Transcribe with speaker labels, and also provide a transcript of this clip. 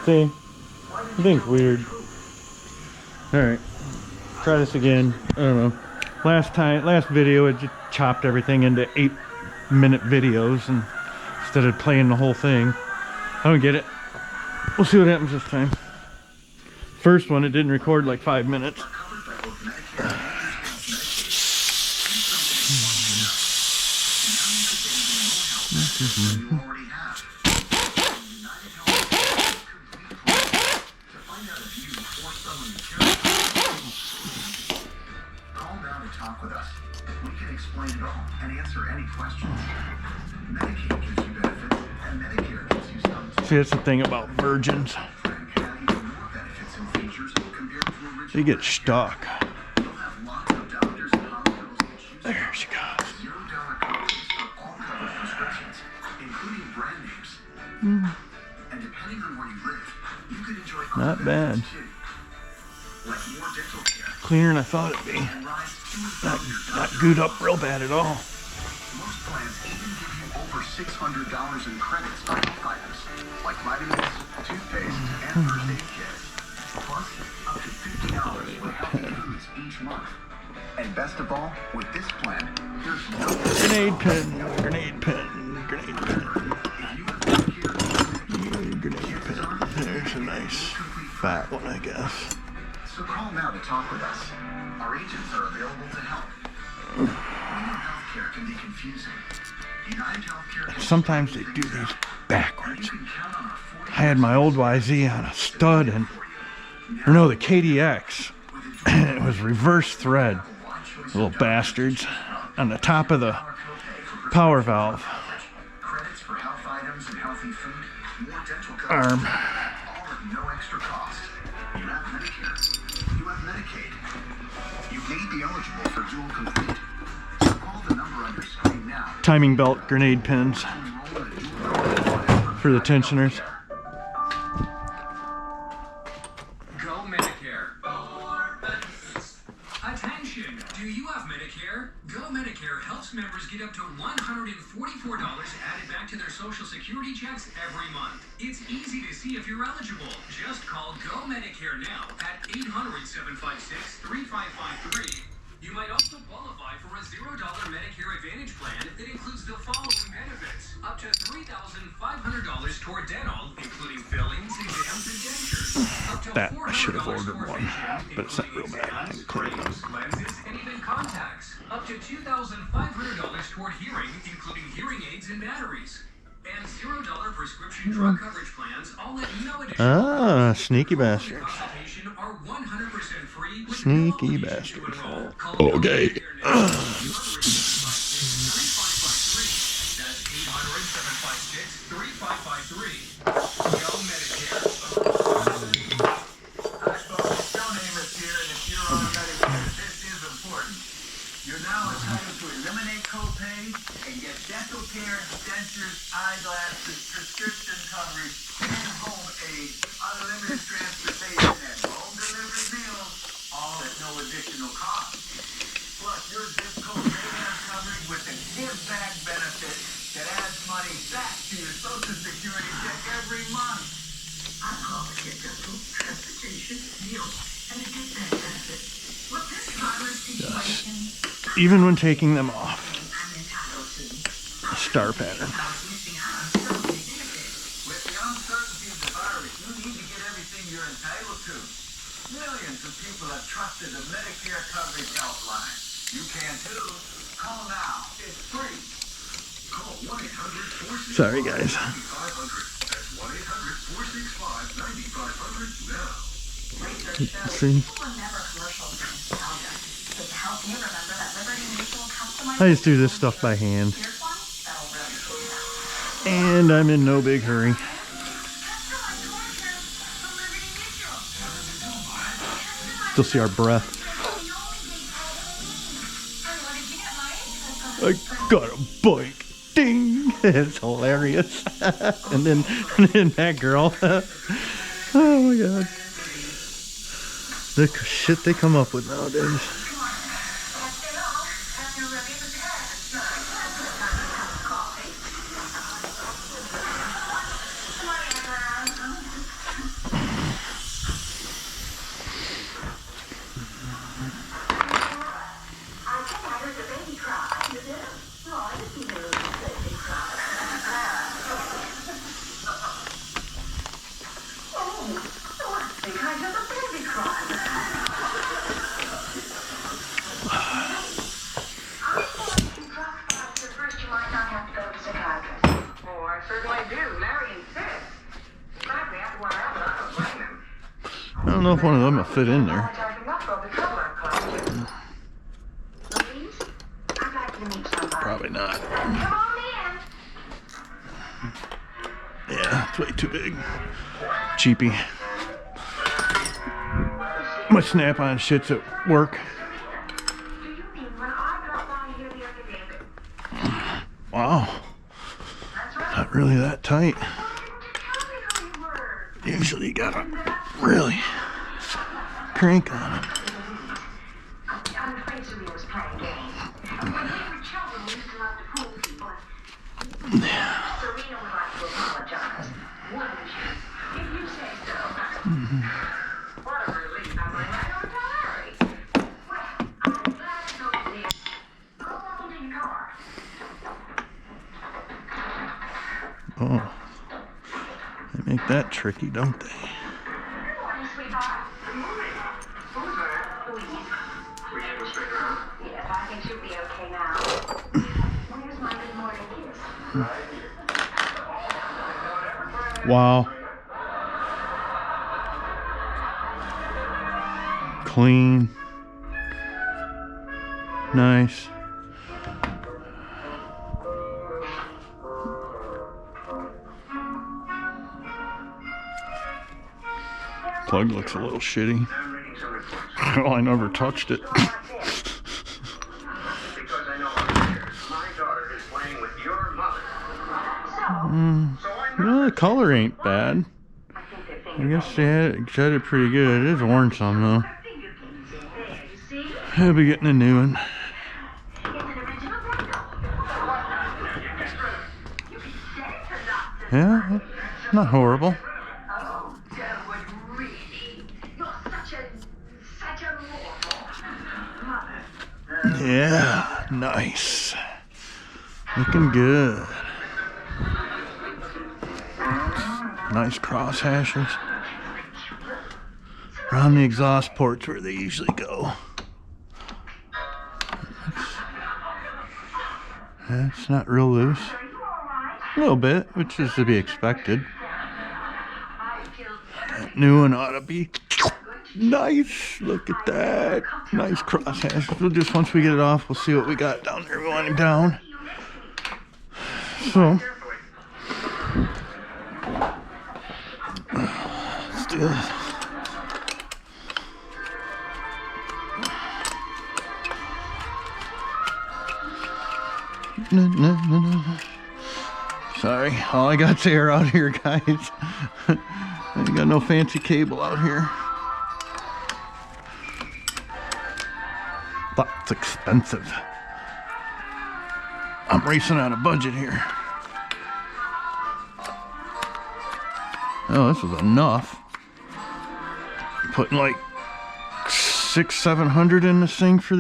Speaker 1: See? I think it's weird. Alright. Try this again. I don't know. Last video, it just chopped everything into 8-minute videos and instead of playing the whole thing. I don't get it. We'll see what happens this time. First one, it didn't record like 5 minutes.
Speaker 2: Talk with us. We can explain it all and answer any questions. Medicaid gives you benefits, and Medicare gives you some.
Speaker 1: See, that's the thing about virgins. They get stuck. There she goes.
Speaker 2: $0 copays for all covered prescriptions, including brand names. And depending on where you live, you could enjoy other
Speaker 1: Not bad.
Speaker 2: benefits too, like more dental care.
Speaker 1: Cleaner than I thought it'd be. Not gooed up real bad at all.
Speaker 2: Most plans even give you over $600 in credits on health items like vitamins, toothpaste, and first aid kits. Plus, up to $50 for healthy foods each month. And best of all, with this plan, there's no
Speaker 1: Grenade pin, grenade pin, grenade pin.
Speaker 2: If you have Medicare,
Speaker 1: Grenade pin. There's a nice fat one, I guess.
Speaker 2: so call now to talk with us. Our agents are available to help. We know healthcare can be confusing. United Healthcare can
Speaker 1: Sometimes they do these backwards.
Speaker 2: you can count on our 40
Speaker 1: I had my old YZ on a stud and, or no, the KDX. It was reverse thread. Little bastards. On the top of the power valve
Speaker 2: credits for health items and healthy food, more dental coverage,
Speaker 1: arm.
Speaker 2: all at no extra cost. You have Medicare. You have Medicaid. You may be eligible for dual complete. So call the number on your screen now.
Speaker 1: Timing belt grenade pins
Speaker 2: Enroll in a dual
Speaker 1: for the tensioners.
Speaker 3: Go Medicare. Attention! Do you have Medicare? Go Medicare helps members get up to $144 added back to their Social Security checks every month. It's easy to see if you're eligible. Just call Go Medicare now at 800-756-3553. You might also qualify for a $0 Medicare Advantage plan that includes the following benefits. Up to $3,500 toward dental, including fillings, exams, and dentures. Up to
Speaker 1: That I should have
Speaker 3: $400
Speaker 1: ordered
Speaker 3: toward
Speaker 1: one,
Speaker 3: vision,
Speaker 1: but it's not real
Speaker 3: including
Speaker 1: bad. I
Speaker 3: exams,
Speaker 1: can clean it up.
Speaker 3: frames, lenses, and even contacts. Up to $2,500 toward hearing, including hearing aids and batteries. And $0 prescription drug coverage plans, all at no additional
Speaker 1: Ah, sneaky bastards.
Speaker 3: consultation are 100% free with
Speaker 1: Sneaky
Speaker 3: no obligation to
Speaker 1: bastards.
Speaker 3: enroll. Call
Speaker 1: Okay.
Speaker 3: Medicare now. 800-756-3553. That's 800-756-3553. Go Medicare.
Speaker 2: Hi folks, Joe Namath here, and if you're on Medicare, this is important. You're now entitled to eliminate copays and get dental care, dentures, eyeglasses, prescription coverage, and home aid, unlimited transportation, and home delivery meals, all at no additional cost. Plus, your zip code may have coverage with a give back benefit that adds money back to your Social Security check every month. I'm calling to get dental, transportation, meals, and a give back benefit. With this virus situation,
Speaker 1: Even when taking them off.
Speaker 2: I'm entitled to.
Speaker 1: Star pattern.
Speaker 2: Missing out on so many benefits. With the uncertainty of the virus, you need to get everything you're entitled to. Millions of people have trusted the Medicare coverage helpline. You can too. Call now. It's free. Call 1-800-465-9500.
Speaker 1: Sorry, guys.
Speaker 2: That's 1-800-465-9500 now.
Speaker 4: Research shows
Speaker 1: See?
Speaker 4: people remember commercials for nostalgia. So to help you remember that Liberty Mutual customized
Speaker 1: I just do this stuff by hand.
Speaker 4: here's one that'll really slow you down.
Speaker 1: And I'm in no big hurry.
Speaker 4: Customized torture from Liberty Mutual.
Speaker 1: Still see our breath.
Speaker 4: And what did you get, Mike?
Speaker 1: I got a bike. Ding! It's hilarious. and then that girl. Oh my god. The shit they come up with nowadays.
Speaker 2: Larry insists. Frankly, after what happened, I don't blame him.
Speaker 1: I don't know if one of them will fit in there.
Speaker 2: Apologizing up for the trouble I caused you.
Speaker 4: Louise, I'd like you to meet somebody.
Speaker 1: Probably not.
Speaker 4: Come on in.
Speaker 1: Yeah, it's way too big. Cheapy. My snap-on shit's at work.
Speaker 4: Do you mean when I dropped by here the other day?
Speaker 1: Wow. Not really that tight.
Speaker 4: Tell me who you were.
Speaker 1: Usually you gotta really crank on it.
Speaker 4: I'm afraid Serena was playing games. When we were children, we used to love to fool people. Serena would like to apologize. Wouldn't you? If you say so.
Speaker 2: What a relief.
Speaker 4: I'm right on Larry. Well, I'm glad I know you did. Go on to your car.
Speaker 1: Oh. They make that tricky, don't they?
Speaker 4: Good morning, sweetheart.
Speaker 2: Good morning. Who's that?
Speaker 4: Louise.
Speaker 2: We should go straight around.
Speaker 4: Yes, I think she'll be okay now. Where's my good morning kiss?
Speaker 1: Wow. Clean. Nice. Plug looks a little shitty.
Speaker 2: I'm reading some reports.
Speaker 1: Oh, I never touched it.
Speaker 2: Because I know I'm here. My daughter is playing with your mother. So I know.
Speaker 1: Well, the color ain't bad.
Speaker 4: I think they're
Speaker 1: I
Speaker 4: thinking
Speaker 1: guess they had it pretty good. It is orange some though.
Speaker 4: finger games in there, you see?
Speaker 1: I'll be getting a new one.
Speaker 4: It's an original Brindle. You can say it's a lot to
Speaker 1: Yeah, not horrible.
Speaker 4: Oh, Derwood, really? You're such a mortal. Mother.
Speaker 1: Yeah, nice. Looking good. Nice cross hashes. Around the exhaust ports where they usually go. It's not real loose.
Speaker 4: Are you all right?
Speaker 1: A little bit, which is to be expected.
Speaker 4: I killed
Speaker 1: That new one ought to be nice. Look at that. Nice cross hashes. We'll just, once we get it off, we'll see what we got down there going down. So, let's do this. No. Sorry, all I got's air out here, guys. I ain't got no fancy cable out here. That's expensive. I'm racing on a budget here. Oh, this is enough. Putting like 600-700 in this thing for the